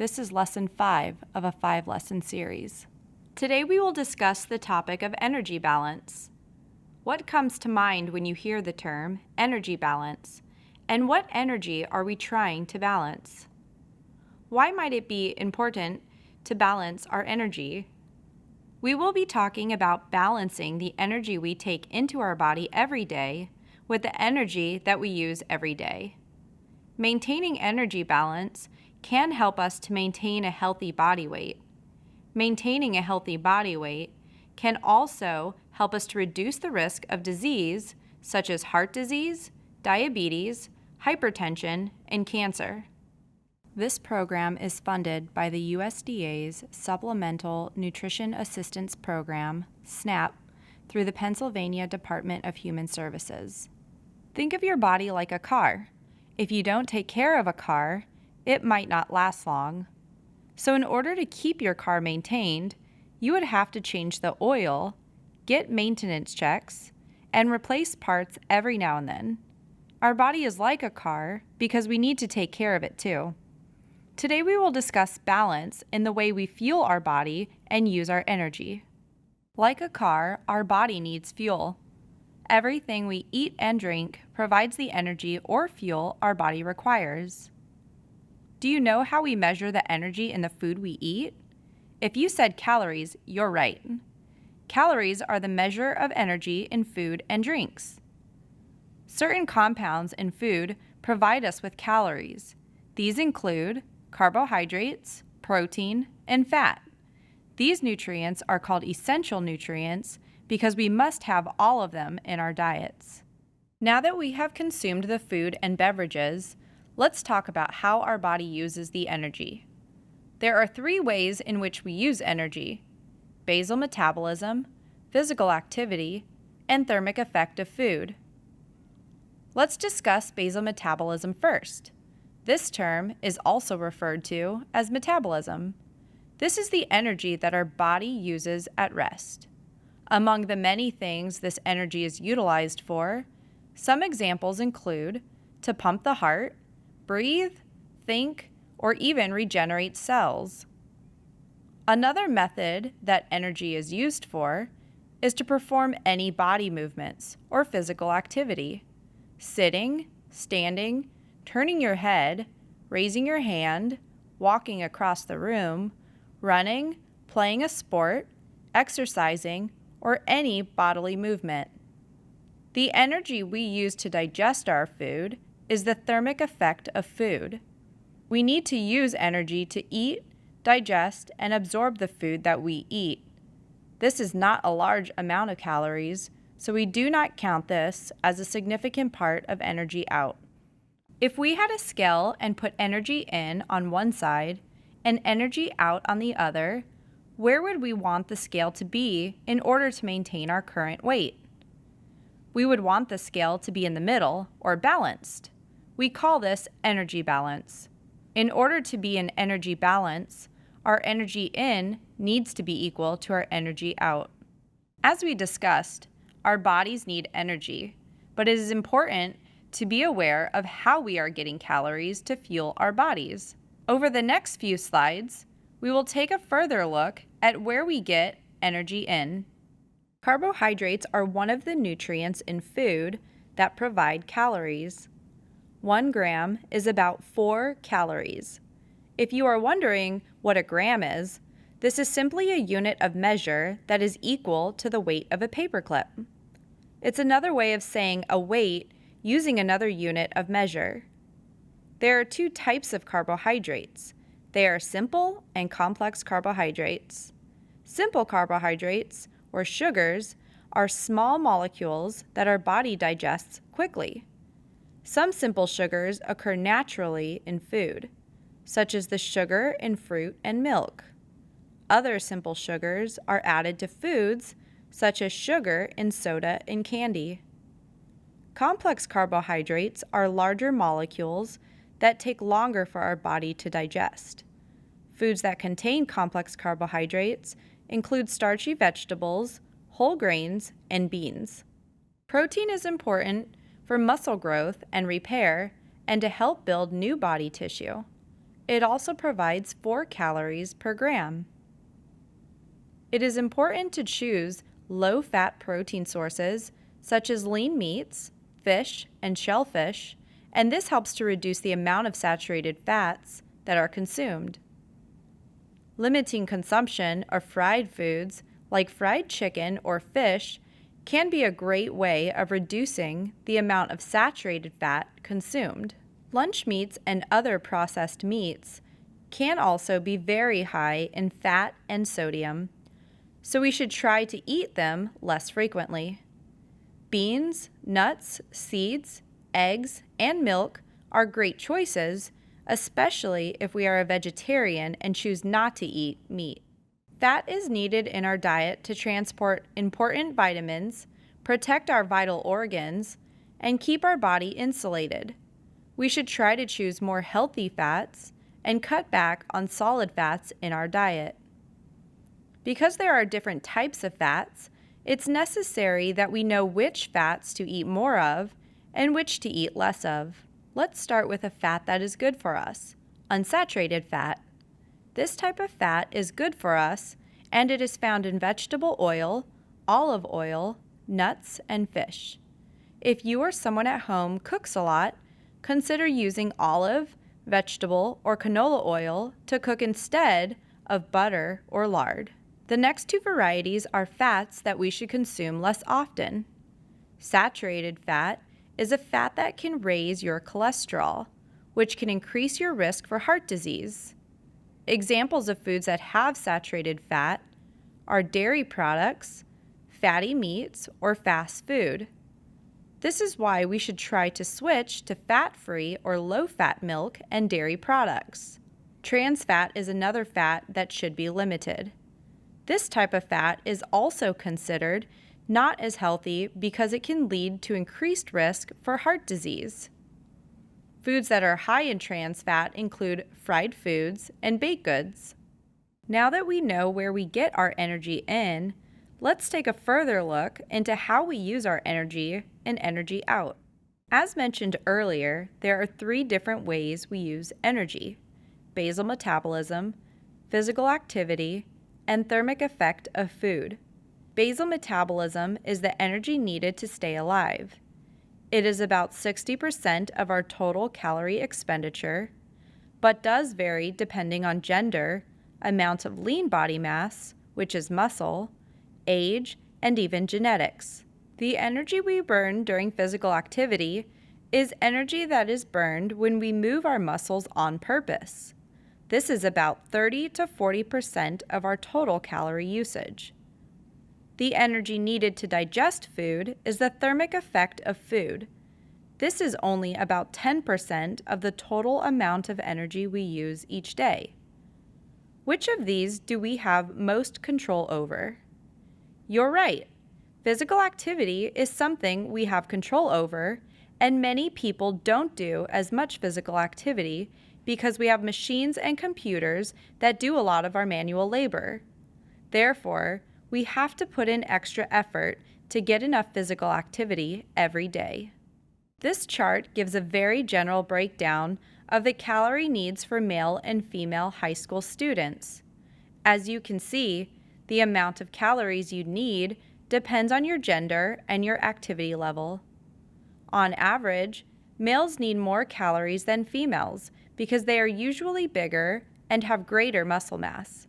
This is Lesson 5 of a 5-lesson series. Today we will discuss the topic of energy balance. What comes to mind when you hear the term energy balance, and what energy are we trying to balance? Why might it be important to balance our energy? We will be talking about balancing the energy we take into our body every day with the energy that we use every day. Maintaining energy balance can help us to maintain a healthy body weight. Maintaining a healthy body weight can also help us to reduce the risk of disease such as heart disease, diabetes, hypertension, and cancer. This program is funded by the USDA's Supplemental Nutrition Assistance Program, SNAP, through the Pennsylvania Department of Human Services. Think of your body like a car. If you don't take care of a car, it might not last long. So in order to keep your car maintained, you would have to change the oil, get maintenance checks, and replace parts every now and then. Our body is like a car because we need to take care of it too. Today we will discuss balance in the way we fuel our body and use our energy. Like a car, our body needs fuel. Everything we eat and drink provides the energy or fuel our body requires. Do you know how we measure the energy in the food we eat? If you said calories, you're right. Calories are the measure of energy in food and drinks. Certain compounds in food provide us with calories. These include carbohydrates, protein, and fat. These nutrients are called essential nutrients because we must have all of them in our diets. Now that we have consumed the food and beverages, let's talk about how our body uses the energy. There are 3 ways in which we use energy: basal metabolism, physical activity, and thermic effect of food. Let's discuss basal metabolism first. This term is also referred to as metabolism. This is the energy that our body uses at rest. Among the many things this energy is utilized for, some examples include to pump the heart, breathe, think, or even regenerate cells. Another method that energy is used for is to perform any body movements or physical activity. Sitting, standing, turning your head, raising your hand, walking across the room, running, playing a sport, exercising, or any bodily movement. The energy we use to digest our food is the thermic effect of food. We need to use energy to eat, digest, and absorb the food that we eat. This is not a large amount of calories, so we do not count this as a significant part of energy out. If we had a scale and put energy in on one side and energy out on the other, where would we want the scale to be in order to maintain our current weight? We would want the scale to be in the middle, or balanced. We call this energy balance. In order to be in energy balance, our energy in needs to be equal to our energy out. As we discussed, our bodies need energy, but it is important to be aware of how we are getting calories to fuel our bodies. Over the next few slides, we will take a further look at where we get energy in. Carbohydrates are one of the nutrients in food that provide calories. 1 gram is about 4 calories. If you are wondering what a gram is, this is simply a unit of measure that is equal to the weight of a paperclip. It's another way of saying a weight using another unit of measure. There are 2 types of carbohydrates. They are simple and complex carbohydrates. Simple carbohydrates, or sugars, are small molecules that our body digests quickly. Some simple sugars occur naturally in food, such as the sugar in fruit and milk. Other simple sugars are added to foods, such as sugar in soda and candy. Complex carbohydrates are larger molecules that take longer for our body to digest. Foods that contain complex carbohydrates include starchy vegetables, whole grains, and beans. Protein is important for muscle growth and repair and to help build new body tissue. It also provides 4 calories per gram. It is important to choose low-fat protein sources such as lean meats, fish, and shellfish, and this helps to reduce the amount of saturated fats that are consumed. Limiting consumption of fried foods like fried chicken or fish can be a great way of reducing the amount of saturated fat consumed. Lunch meats and other processed meats can also be very high in fat and sodium, so we should try to eat them less frequently. Beans, nuts, seeds, eggs, and milk are great choices, especially if we are a vegetarian and choose not to eat meat. Fat is needed in our diet to transport important vitamins, protect our vital organs, and keep our body insulated. We should try to choose more healthy fats and cut back on solid fats in our diet. Because there are different types of fats, it's necessary that we know which fats to eat more of and which to eat less of. Let's start with a fat that is good for us, unsaturated fat. This type of fat is good for us, and it is found in vegetable oil, olive oil, nuts, and fish. If you or someone at home cooks a lot, consider using olive, vegetable, or canola oil to cook instead of butter or lard. The next 2 varieties are fats that we should consume less often. Saturated fat is a fat that can raise your cholesterol, which can increase your risk for heart disease. Examples of foods that have saturated fat are dairy products, fatty meats, or fast food. This is why we should try to switch to fat-free or low-fat milk and dairy products. Trans fat is another fat that should be limited. This type of fat is also considered not as healthy because it can lead to increased risk for heart disease. Foods that are high in trans fat include fried foods and baked goods. Now that we know where we get our energy in, let's take a further look into how we use our energy and energy out. As mentioned earlier, there are 3 different ways we use energy: basal metabolism, physical activity, and thermic effect of food. Basal metabolism is the energy needed to stay alive. It is about 60% of our total calorie expenditure, but does vary depending on gender, amount of lean body mass, which is muscle, age, and even genetics. The energy we burn during physical activity is energy that is burned when we move our muscles on purpose. This is about 30 to 40% of our total calorie usage. The energy needed to digest food is the thermic effect of food. This is only about 10% of the total amount of energy we use each day. Which of these do we have most control over? You're right. Physical activity is something we have control over, and many people don't do as much physical activity because we have machines and computers that do a lot of our manual labor. Therefore, we have to put in extra effort to get enough physical activity every day. This chart gives a very general breakdown of the calorie needs for male and female high school students. As you can see, the amount of calories you need depends on your gender and your activity level. On average, males need more calories than females because they are usually bigger and have greater muscle mass.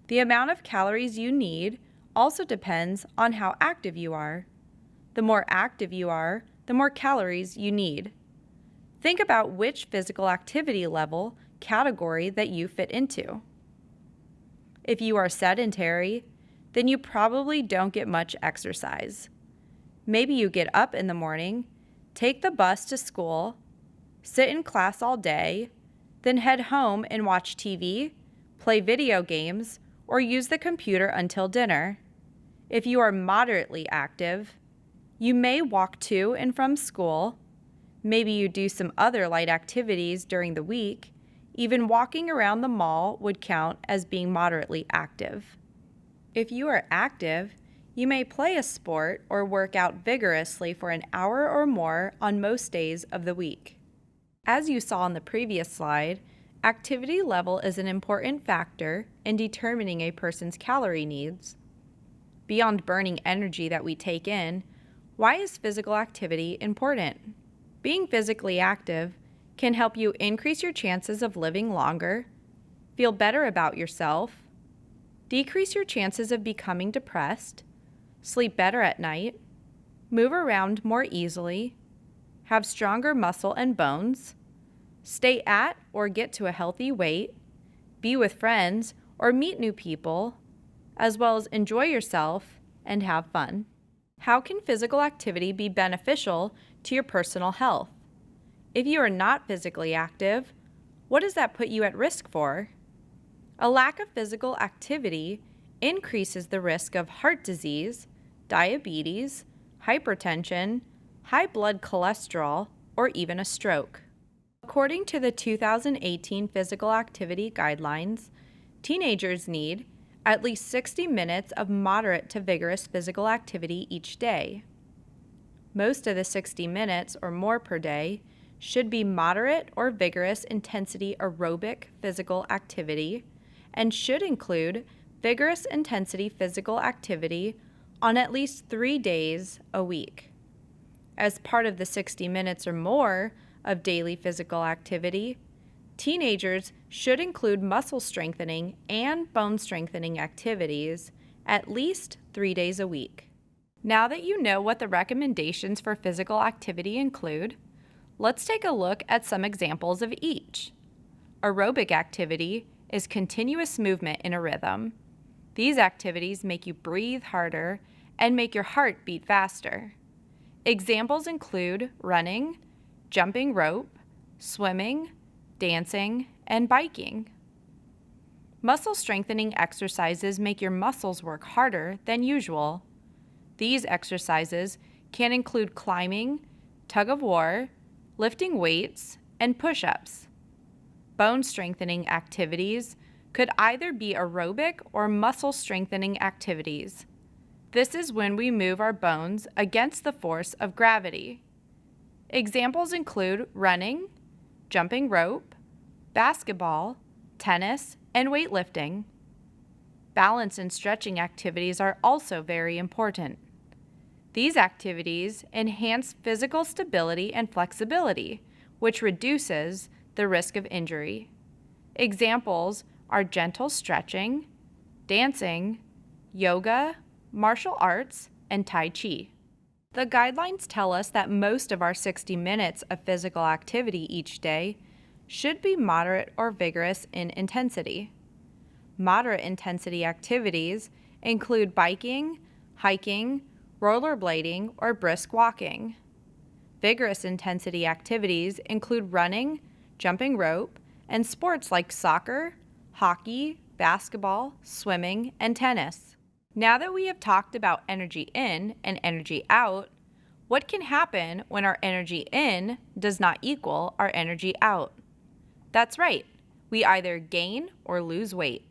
The amount of calories you need also depends on how active you are. The more active you are, the more calories you need. Think about which physical activity level category that you fit into. If you are sedentary, then you probably don't get much exercise. Maybe you get up in the morning, take the bus to school, sit in class all day, then head home and watch TV, play video games, or use the computer until dinner. If you are moderately active, you may walk to and from school. Maybe you do some other light activities during the week. Even walking around the mall would count as being moderately active. If you are active, you may play a sport or work out vigorously for an hour or more on most days of the week. As you saw in the previous slide, Activity level is an important factor in determining a person's calorie needs. Beyond burning energy that we take in, why is physical activity important? Being physically active can help you increase your chances of living longer, feel better about yourself, decrease your chances of becoming depressed, sleep better at night, move around more easily, have stronger muscle and bones, stay at or get to a healthy weight, be with friends or meet new people, as well as enjoy yourself and have fun. How can physical activity be beneficial to your personal health? If you are not physically active, what does that put you at risk for? A lack of physical activity increases the risk of heart disease, diabetes, hypertension, high blood cholesterol, or even a stroke. According to the 2018 Physical Activity Guidelines, teenagers need at least 60 minutes of moderate to vigorous physical activity each day. Most of the 60 minutes or more per day should be moderate or vigorous intensity aerobic physical activity and should include vigorous intensity physical activity on at least 3 days a week. As part of the 60 minutes or more of daily physical activity, teenagers should include muscle strengthening and bone strengthening activities at least 3 days a week. Now that you know what the recommendations for physical activity include, let's take a look at some examples of each. Aerobic activity is continuous movement in a rhythm. These activities make you breathe harder and make your heart beat faster. Examples include running, jumping rope, swimming, dancing, and biking. Muscle strengthening exercises make your muscles work harder than usual. These exercises can include climbing, tug of war, lifting weights, and push-ups. Bone strengthening activities could either be aerobic or muscle strengthening activities. This is when we move our bones against the force of gravity. Examples include running, jumping rope, basketball, tennis, and weightlifting. Balance and stretching activities are also very important. These activities enhance physical stability and flexibility, which reduces the risk of injury. Examples are gentle stretching, dancing, yoga, martial arts, and Tai Chi. The guidelines tell us that most of our 60 minutes of physical activity each day should be moderate or vigorous in intensity. Moderate intensity activities include biking, hiking, rollerblading, or brisk walking. Vigorous intensity activities include running, jumping rope, and sports like soccer, hockey, basketball, swimming, and tennis. Now that we have talked about energy in and energy out, what can happen when our energy in does not equal our energy out? That's right, we either gain or lose weight.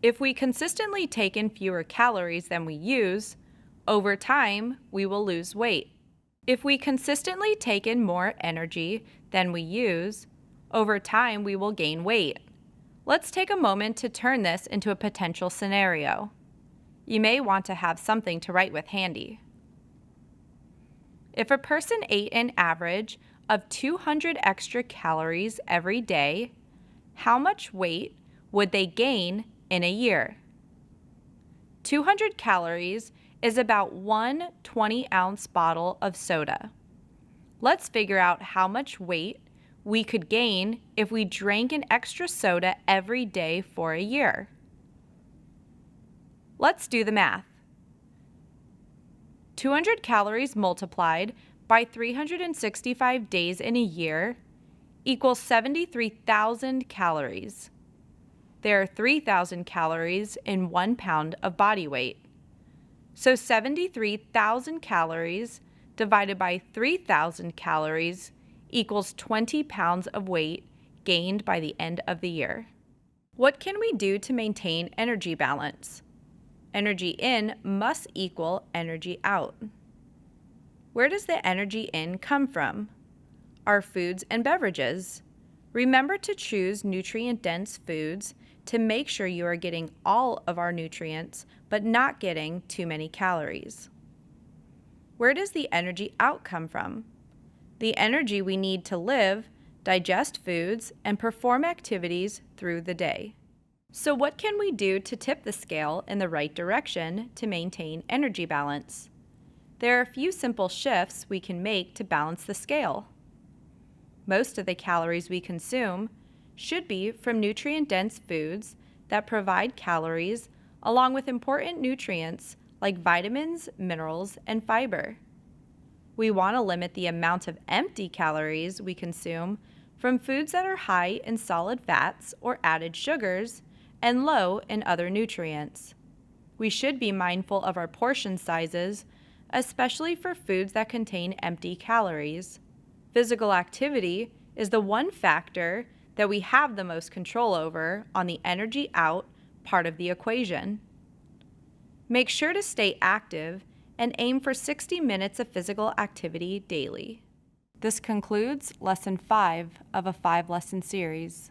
If we consistently take in fewer calories than we use, over time we will lose weight. If we consistently take in more energy than we use, over time we will gain weight. Let's take a moment to turn this into a potential scenario. You may want to have something to write with handy. If a person ate an average of 200 extra calories every day, how much weight would they gain in a year? 200 calories is about one 20-ounce bottle of soda. Let's figure out how much weight we could gain if we drank an extra soda every day for a year. Let's do the math. 200 calories multiplied by 365 days in a year equals 73,000 calories. There are 3,000 calories in 1 pound of body weight. So 73,000 calories divided by 3,000 calories equals 20 pounds of weight gained by the end of the year. What can we do to maintain energy balance? Energy in must equal energy out. Where does the energy in come from? Our foods and beverages. Remember to choose nutrient-dense foods to make sure you are getting all of our nutrients, but not getting too many calories. Where does the energy out come from? The energy we need to live, digest foods, and perform activities through the day. So what can we do to tip the scale in the right direction to maintain energy balance? There are a few simple shifts we can make to balance the scale. Most of the calories we consume should be from nutrient-dense foods that provide calories along with important nutrients like vitamins, minerals, and fiber. We want to limit the amount of empty calories we consume from foods that are high in solid fats or added sugars and low in other nutrients. We should be mindful of our portion sizes, especially for foods that contain empty calories. Physical activity is the one factor that we have the most control over on the energy out part of the equation. Make sure to stay active and aim for 60 minutes of physical activity daily. This concludes Lesson 5 of a 5-lesson series.